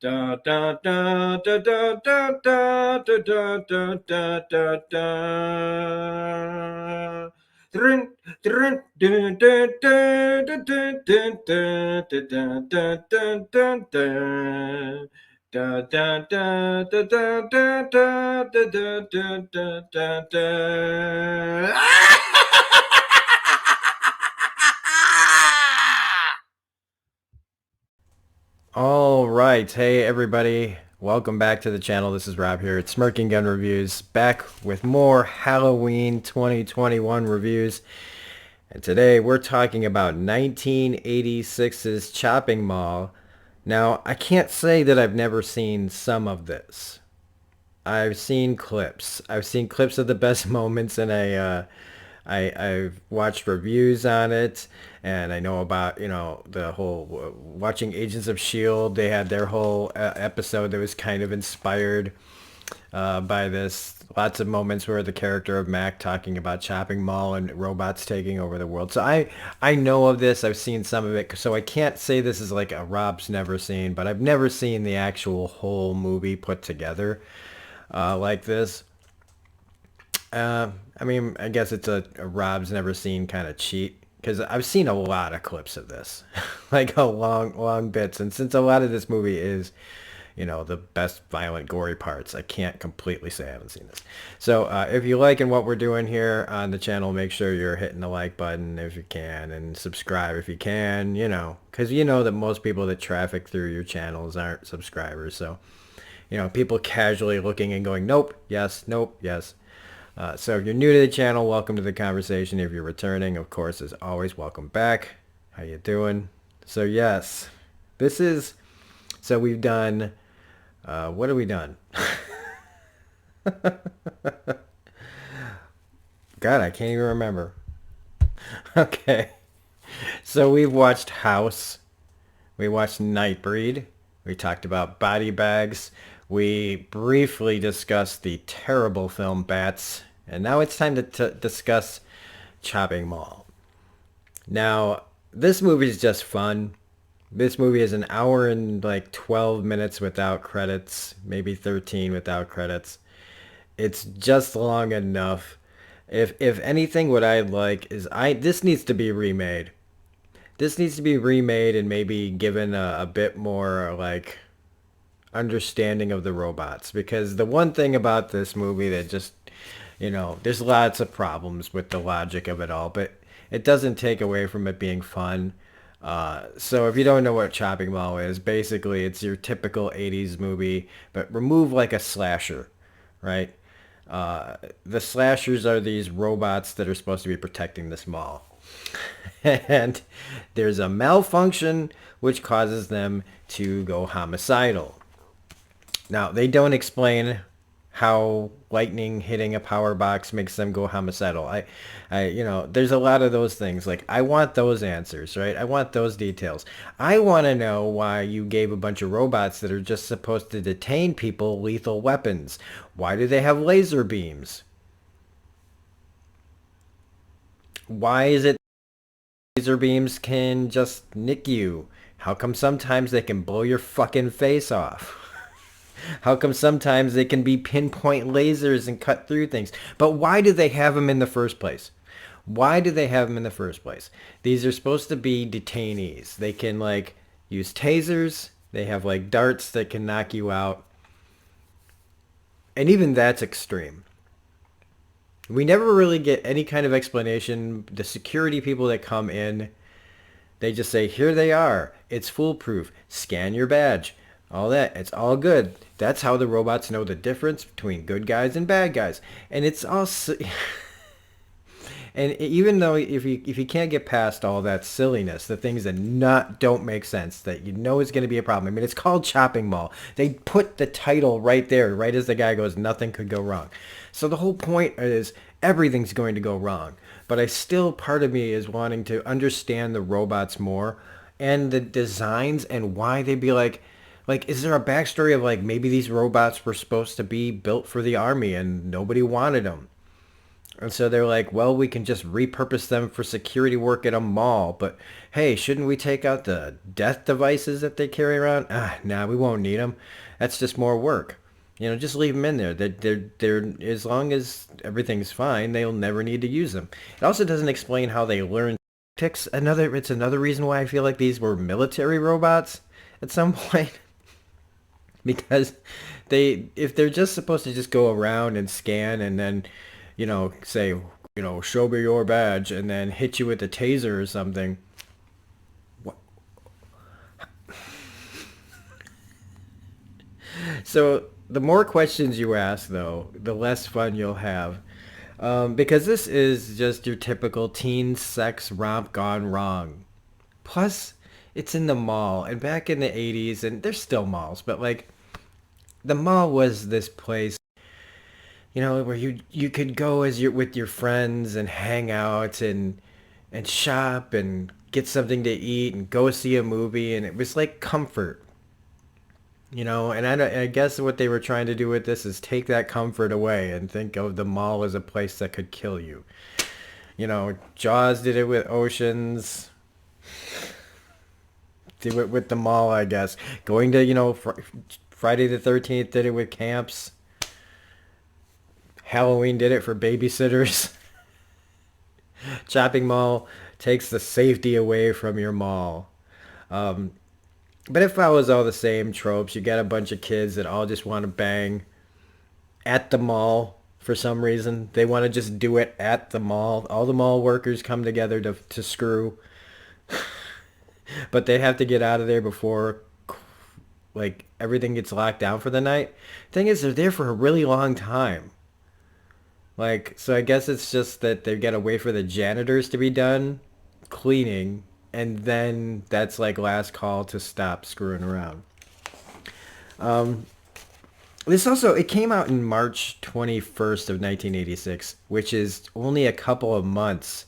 Da da da da da da da da da da da da da. Dun, dun, dun, dun, dun, dun, dun, dun, dun, dun, dun, dun, dun, dun. Da da da da da da da da da da da da. All right. Hey, everybody. Welcome back to the channel. This is Rob here. It's Smirking Gun Reviews, back with more Halloween 2021 reviews. And today we're talking about 1986's Chopping Mall. Now, I can't say that I've never seen some of this. I've seen clips. I've seen clips of the best moments, and I've watched reviews on it, and I know about, the whole watching Agents of S.H.I.E.L.D. They had their whole episode that was kind of inspired by this. Lots of moments where the character of Mac talking about Chopping Mall and robots taking over the world. So I know of this. I've seen some of it. So I can't say this is like a Rob's never seen, but I've never seen the actual whole movie put together like this. I mean, I guess it's a Rob's never seen kind of cheat because I've seen a lot of clips of this, like a long bits. And since a lot of this movie is, the best violent, gory parts, I can't completely say I haven't seen this. So if you're liking what we're doing here on the channel, make sure you're hitting the like button if you can and subscribe if you can, because you know that most people that traffic through your channels aren't subscribers. So, people casually looking and going, nope, yes, nope, yes. So if you're new to the channel, welcome to the conversation. If you're returning, of course, as always, welcome back. How you doing? So yes, so we've done, what have we done? God, I can't even remember. Okay. So we've watched House. We watched Nightbreed. We talked about body bags. We briefly discussed the terrible film Bats. And now it's time to discuss Chopping Mall. Now, this movie is just fun. This movie is an hour and like 12 minutes without credits, maybe 13 without credits. It's just long enough. If anything, what I'd like is this needs to be remade. This needs to be remade and maybe given a bit more like understanding of the robots, because the one thing about this movie that just, there's lots of problems with the logic of it all, but it doesn't take away from it being fun. So if you don't know what Chopping Mall is, basically it's your typical 80s movie, but remove like a slasher, right? The slashers are these robots that are supposed to be protecting this mall. And there's a malfunction which causes them to go homicidal. Now, they don't explain how lightning hitting a power box makes them go homicidal. There's a lot of those things. Like, I want those answers, right? I want those details. I want to know why you gave a bunch of robots that are just supposed to detain people lethal weapons. Why do they have laser beams? Why is it laser beams can just nick you? How come sometimes they can blow your fucking face off? How come sometimes they can be pinpoint lasers and cut through things? But why do they have them in the first place? Why do they have them in the first place? These are supposed to be detainees. They can like use tasers. They have like darts that can knock you out. And even that's extreme. We never really get any kind of explanation. The security people that come in, they just say, here they are. It's foolproof. Scan your badge. All that. It's all good. That's how the robots know the difference between good guys and bad guys. And it's also and even though if you can't get past all that silliness, the things that not don't make sense, that you know is going to be a problem. I mean, it's called Chopping Mall. They put the title right there, right as the guy goes, nothing could go wrong. So the whole point is everything's going to go wrong. But I still, part of me is wanting to understand the robots more and the designs and why they'd be like, is there a backstory of like maybe these robots were supposed to be built for the army and nobody wanted them? And so they're like, well, we can just repurpose them for security work at a mall. But hey, shouldn't we take out the death devices that they carry around? Nah, we won't need them. That's just more work. Just leave them in there. They're as long as everything's fine, they'll never need to use them. It also doesn't explain how they learn tactics. It's another reason why I feel like these were military robots at some point. Because if they're just supposed to just go around and scan and then say, show me your badge and then hit you with a taser or something. What? So the more questions you ask, though, the less fun you'll have. Because this is just your typical teen sex romp gone wrong. Plus, it's in the mall. And back in the 80s, and there's still malls, but like, the mall was this place where you could go with your friends and hang out and shop and get something to eat and go see a movie, and it was like comfort. And I guess what they were trying to do with this is take that comfort away and think of the mall as a place that could kill you. Jaws did it with Oceans. Did it with the mall, I guess. Going to, Friday the 13th did it with camps. Halloween did it for babysitters. Chopping Mall takes the safety away from your mall. But it follows all the same tropes. You got a bunch of kids that all just want to bang at the mall for some reason. They want to just do it at the mall. All the mall workers come together to screw. But they have to get out of there before like everything gets locked down for the night. Thing is, they're there for a really long time. So I guess it's just that they've got to wait for the janitors to be done cleaning, and then that's like last call to stop screwing around. It came out in March 21st of 1986, which is only a couple of months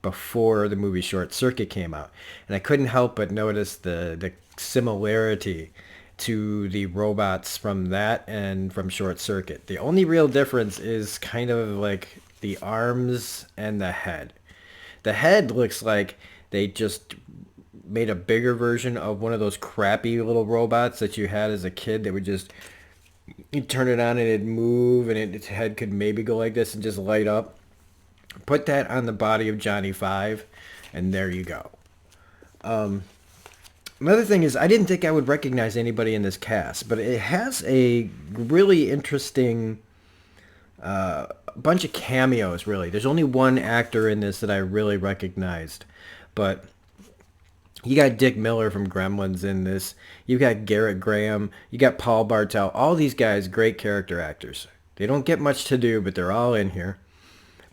before the movie Short Circuit came out. And I couldn't help but notice the similarity to the robots from that and from Short Circuit. The only real difference is kind of like the arms and the head. The head looks like they just made a bigger version of one of those crappy little robots that you had as a kid that would just, you turn it on and it'd move and its head could maybe go like this and just light up. Put that on the body of Johnny Five and there you go. Another thing is, I didn't think I would recognize anybody in this cast, but it has a really interesting bunch of cameos, really. There's only one actor in this that I really recognized, but you got Dick Miller from Gremlins in this. You got Garrett Graham. You got Paul Bartel. All these guys, great character actors. They don't get much to do, but they're all in here.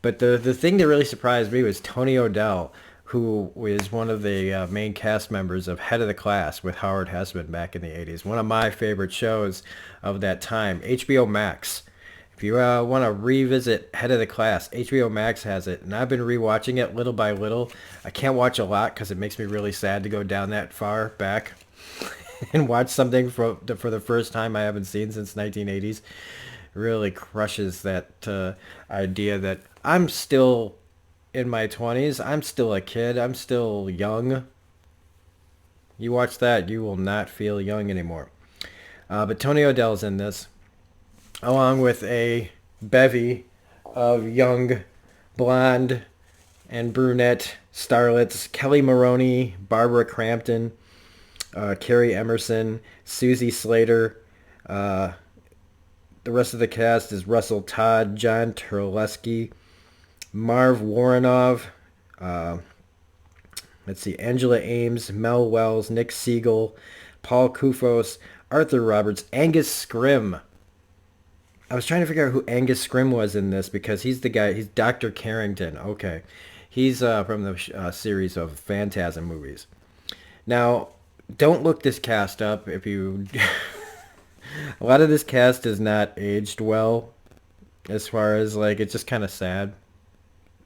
But the thing that really surprised me was Tony O'Dell, who was one of the main cast members of Head of the Class with Howard Hessman back in the 80s. One of my favorite shows of that time. HBO Max. If you want to revisit Head of the Class, HBO Max has it. And I've been rewatching it little by little. I can't watch a lot because it makes me really sad to go down that far back and watch something for the first time I haven't seen since 1980s. Really crushes that idea that I'm still in my 20s. I'm still a kid. I'm still young. You watch that, you will not feel young anymore. But Tony O'Dell's in this, along with a bevy of young blonde and brunette starlets. Kelly Maroney, Barbara Crampton, Carrie Emerson, Susie Slater. The rest of the cast is Russell Todd, John Terlesky, Marv Warrenov, let's see, Angela Ames, Mel Wells, Nick Siegel, Paul Kufos, Arthur Roberts, Angus Scrimm. I was trying to figure out who Angus Scrimm was in this because he's the guy. He's Dr. Carrington. Okay, he's from the series of Phantasm movies. Now, don't look this cast up if you. A lot of this cast is not aged well, as far as like it's just kind of sad.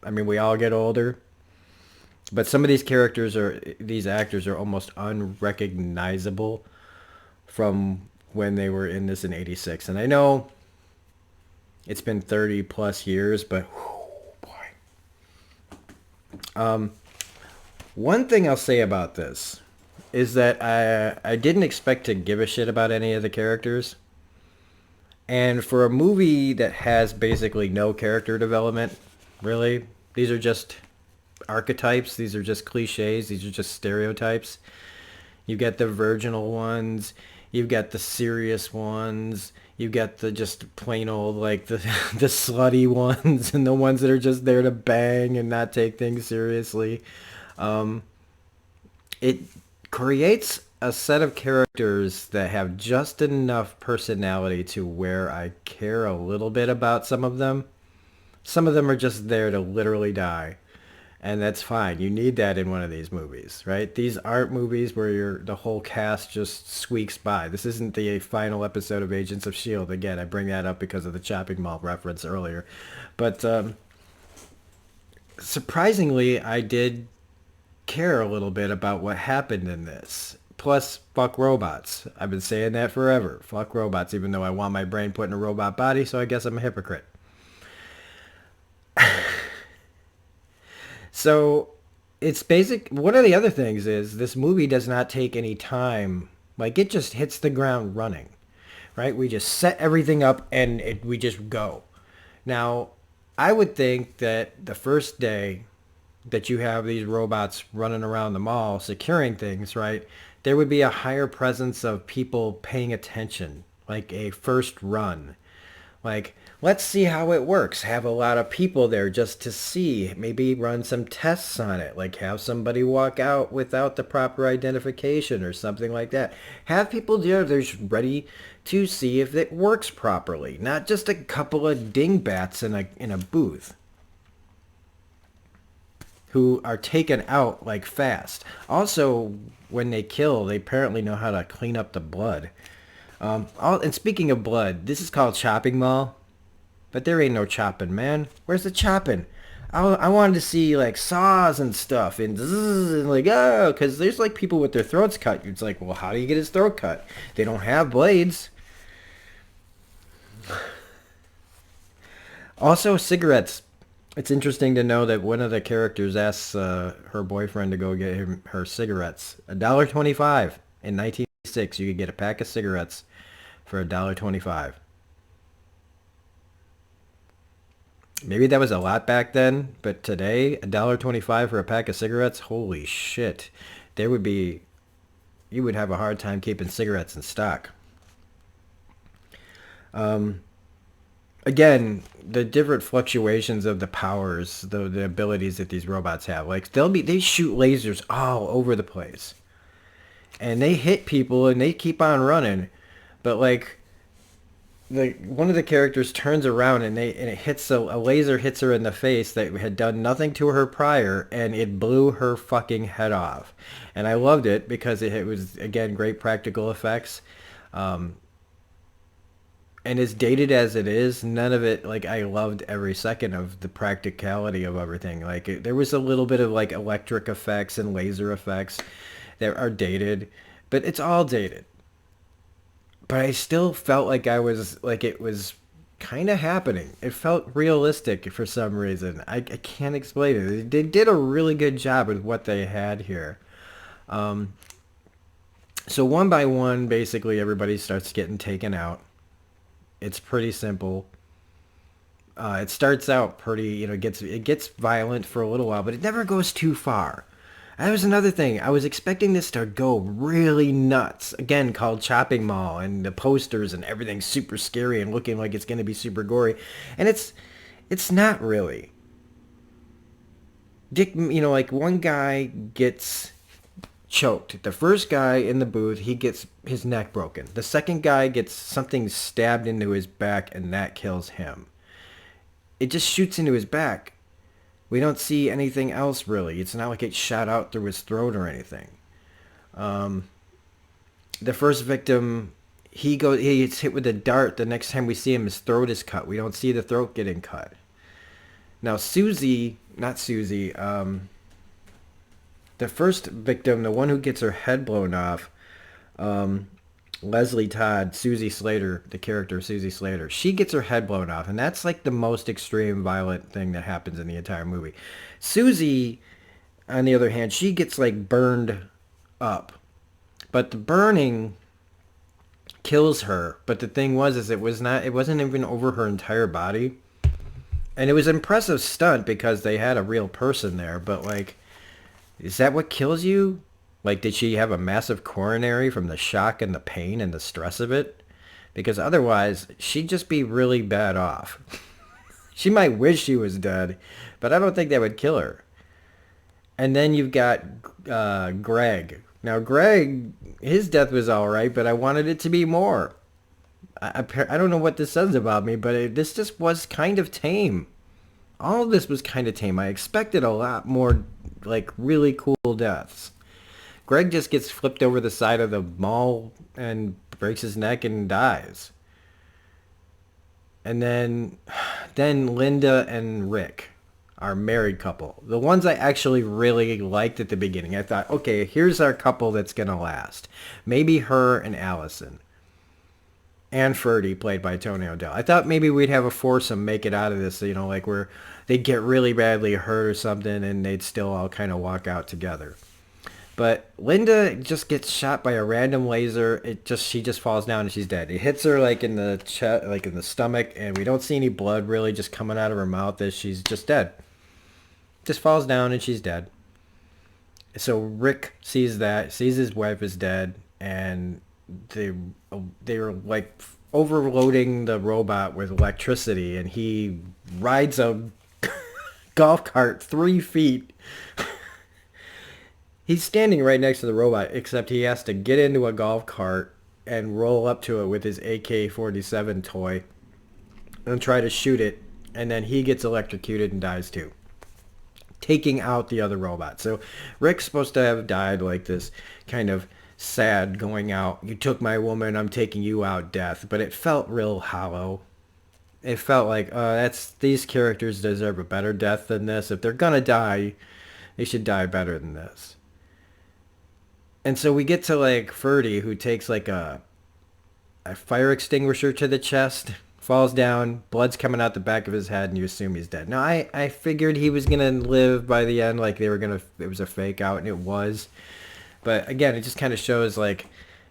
I mean, we all get older, but some of these actors are almost unrecognizable from when they were in this in '86. And I know it's been 30 plus years, but whew, boy. One thing I'll say about this is that I didn't expect to give a shit about any of the characters. And for a movie that has basically no character development, really, these are just archetypes. These are just cliches. These are just stereotypes. You get the virginal ones. You've got the serious ones. You've got the just plain old, like, the, the slutty ones and the ones that are just there to bang and not take things seriously. It creates a set of characters that have just enough personality to where I care a little bit about some of them. Some of them are just there to literally die. And that's fine. You need that in one of these movies, right? These aren't movies where the whole cast just squeaks by. This isn't the final episode of Agents of S.H.I.E.L.D. Again, I bring that up because of the chopping mall reference earlier. But surprisingly, I did care a little bit about what happened in this. Plus, fuck robots. I've been saying that forever. Fuck robots, even though I want my brain put in a robot body, so I guess I'm a hypocrite. So, it's basic. One of the other things is this movie does not take any time. Like, it just hits the ground running, right? We just set everything up and we just go. Now, I would think that the first day that you have these robots running around the mall securing things, right? There would be a higher presence of people paying attention, like a first run. Like, let's see how it works. Have a lot of people there just to see. Maybe run some tests on it. Like have somebody walk out without the proper identification or something like that. Have people there that's ready to see if it works properly. Not just a couple of dingbats in a booth who are taken out like fast. Also, when they kill, they apparently know how to clean up the blood. And speaking of blood, this is called Chopping Mall, but there ain't no chopping, man. Where's the chopping? I wanted to see like saws and stuff and, zzz, and like because there's like people with their throats cut. It's like, well, how do you get his throat cut? They don't have blades. Also, cigarettes. It's interesting to know that one of the characters asks her boyfriend to go get her cigarettes. $1.25 in 1986. You could get a pack of cigarettes for $1.25. Maybe that was a lot back then, but today, $1.25 for a pack of cigarettes? Holy shit. You would have a hard time keeping cigarettes in stock. Again, the different fluctuations of the powers, the abilities that these robots have. Like they shoot lasers all over the place. And they hit people and they keep on running. But like one of the characters turns around and it hits a laser hits her in the face that had done nothing to her prior, and it blew her fucking head off. And I loved it because it was, again, great practical effects. And as dated as it is, none of it, like, I loved every second of the practicality of everything. Like, there was a little bit of, like, electric effects and laser effects that are dated, but it's all dated. But I still felt like it was kind of happening. It felt realistic for some reason. I can't explain it. They did a really good job with what they had here. So one by one, basically, everybody starts getting taken out. It's pretty simple. It starts out pretty, it gets violent for a little while, but it never goes too far. That was another thing. I was expecting this to go really nuts. Again, called Chopping Mall, and the posters and everything's super scary and looking like it's going to be super gory. And it's not really. Dick, like one guy gets choked. The first guy in the booth, he gets his neck broken. The second guy gets something stabbed into his back, and that kills him. It just shoots into his back. We don't see anything else really. It's not like it shot out through his throat or anything. The first victim, he gets hit with a dart. The next time we see him, his throat is cut. We don't see the throat getting cut. Now not Susie, the first victim, the one who gets her head blown off, Leslie Todd, Susie Slater, the character Susie Slater, she gets her head blown off, and that's like the most extreme violent thing that happens in the entire movie. Susie, on the other hand, she gets like burned up, but the burning kills her. But the thing was, is it wasn't even over her entire body, and it was an impressive stunt because they had a real person there. But like, is that what kills you? Like, did she have a massive coronary from the shock and the pain and the stress of it? Because otherwise, she'd just be really bad off. She might wish she was dead, but I don't think that would kill her. And then you've got Greg. Now, Greg, his death was all right, but I wanted it to be more. I don't know what this says about me, but this just was kind of tame. All of this was kind of tame. I expected a lot more, like, really cool deaths. Greg just gets flipped over the side of the mall and breaks his neck and dies. And then Linda and Rick, our married couple. The ones I actually really liked at the beginning. I thought, okay, here's our couple that's going to last. Maybe her and Allison. And Ferdy, played by Tony O'Dell. I thought maybe we'd have a foursome make it out of this, you know, like where they'd get really badly hurt or something and they'd still all kind of walk out together. But Linda just gets shot by a random laser. She just falls down and she's dead. It hits her like in the chest, like in the stomach, and we don't see any blood really just coming out of her mouth as she's just dead. Just falls down and she's dead. So Rick sees his wife is dead, and they were like overloading the robot with electricity, and he rides a golf cart 3 feet. He's standing right next to the robot, except he has to get into a golf cart and roll up to it with his AK-47 toy and try to shoot it, and then he gets electrocuted and dies too, taking out the other robot. So Rick's supposed to have died like this kind of sad going out, you took my woman, I'm taking you out death, but it felt real hollow. It felt like, these characters deserve a better death than this. If they're gonna die, they should die better than this. And so we get to like Ferdy, who takes like a fire extinguisher to the chest, falls down, blood's coming out the back of his head, and you assume he's dead. Now I figured he was gonna live by the end, like it was a fake out, and it was. But again, it just kind of shows like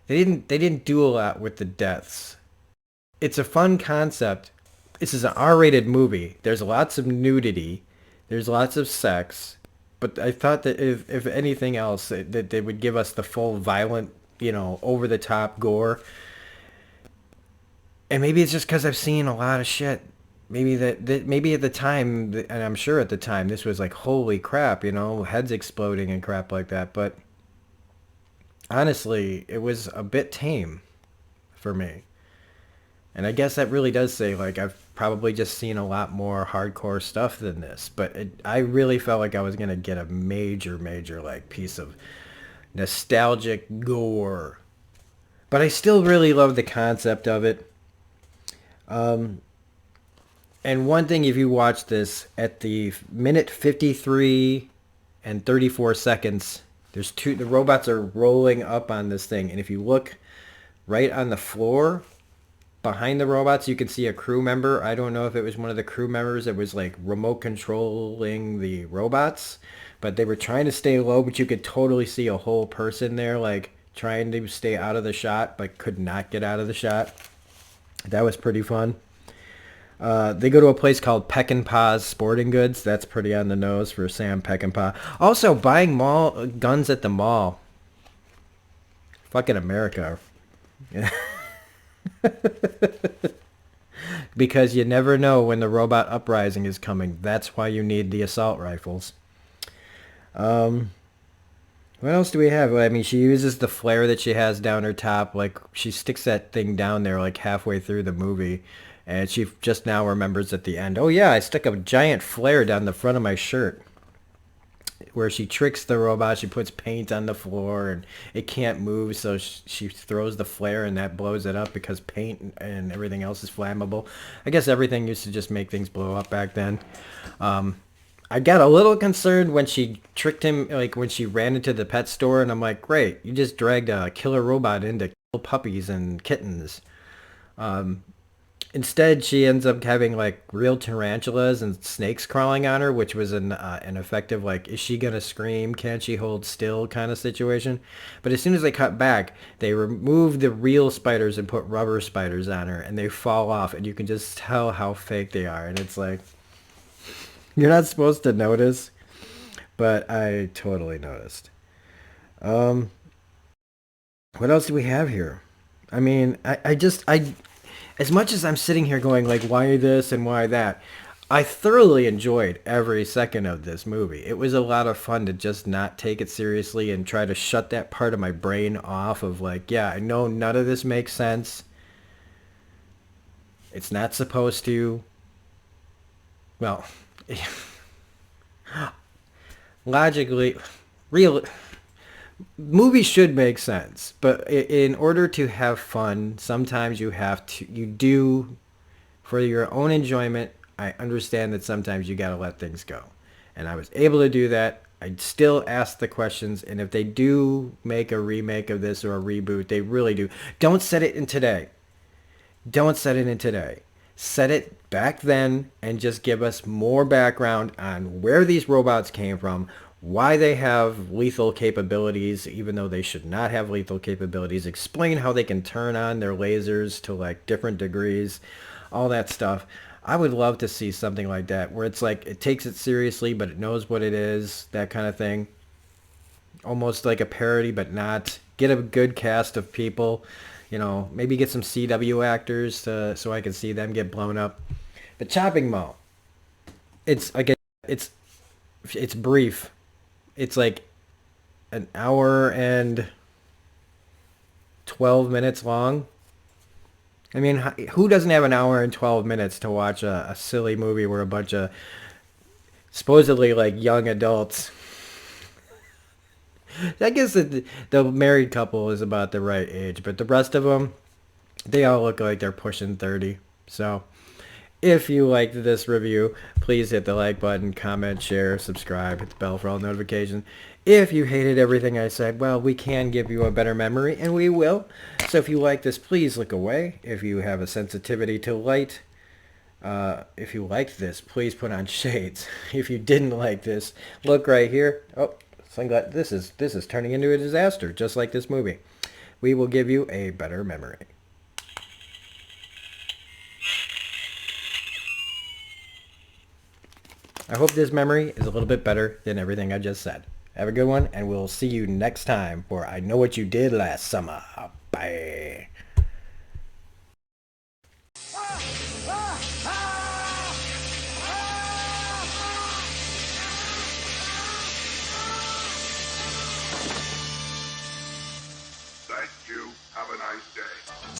they didn't do a lot with the deaths. It's a fun concept. This is an R-rated movie. There's lots of nudity. There's lots of sex. But I thought that if anything else, that they would give us the full violent, you know, over-the-top gore. And maybe it's just because I've seen a lot of shit. Maybe maybe at the time, and I'm sure at the time, this was like, holy crap, you know, heads exploding and crap like that. But honestly, it was a bit tame for me. And I guess that really does say, like, I've probably just seen a lot more hardcore stuff than this. But I really felt like I was going to get a major, like, piece of nostalgic gore. But I still really love the concept of it. And one thing, if you watch this, at the minute 53 and 34 seconds, the robots are rolling up on this thing. And if you look right on the floor behind the robots, you can see a crew member. I don't know if it was one of the crew members that was like remote controlling the robots, but they were trying to stay low, but you could totally see a whole person there, like trying to stay out of the shot, but could not get out of the shot. That was pretty fun. They go to a place called Peckinpah's Sporting Goods. That's pretty on the nose for Sam Peckinpah. Also, buying guns at the mall. Fucking America. Because you never know when the robot uprising is coming. That's why you need the assault rifles. What else do we have? Well, I mean, she uses the flare that she has down her top. Like, she sticks that thing down there like halfway through the movie. And she just now remembers at the end, oh yeah, I stuck a giant flare down the front of my shirt. Where she tricks the robot, she puts paint on the floor and it can't move, so she throws the flare and that blows it up because paint and everything else is flammable. I guess everything used to just make things blow up back then. I got a little concerned when she tricked him, like when she ran into the pet store, and I'm like, great, you just dragged a killer robot in to kill puppies and kittens. Instead, she ends up having like real tarantulas and snakes crawling on her, which was an effective like, is she gonna scream? Can she hold still kind of situation? But as soon as they cut back, they remove the real spiders and put rubber spiders on her, and they fall off, and you can just tell how fake they are. And it's like, you're not supposed to notice, but I totally noticed. Um, what else do we have here? I mean, as much as I'm sitting here going like, why this and why that, I thoroughly enjoyed every second of this movie. It was a lot of fun to just not take it seriously and try to shut that part of my brain off of like, yeah, I know none of this makes sense. It's not supposed to. Well, logically, real movies should make sense, but in order to have fun, sometimes you do for your own enjoyment. I understand that sometimes you got to let things go. And I was able to do that. I'd still ask the questions, and if they do make a remake of this or a reboot, they really do. Don't set it in today. Don't set it in today. Set it back then and just give us more background on where these robots came from, why they have lethal capabilities, even though they should not have lethal capabilities. Explain how they can turn on their lasers to like different degrees, all that stuff. I would love to see something like that where it's like it takes it seriously, but it knows what it is, that kind of thing. Almost like a parody, but not. Get a good cast of people, maybe get some CW actors so I can see them get blown up. But Chopping Mall, it's like it's brief. It's like an hour and 12 minutes long. I mean, who doesn't have an hour and 12 minutes to watch a silly movie where a bunch of supposedly like young adults. I guess the married couple is about the right age, but the rest of them, they all look like they're pushing 30. So if you liked this review, please hit the like button, comment, share, subscribe, hit the bell for all notifications. If you hated everything I said, well, we can give you a better memory, and we will. So if you like this, please look away. If you have a sensitivity to light, if you liked this, please put on shades. If you didn't like this, look right here. Oh, sunglass. This is turning into a disaster, just like this movie. We will give you a better memory. I hope this memory is a little bit better than everything I just said. Have a good one, and we'll see you next time for I Know What You Did Last Summer. Bye.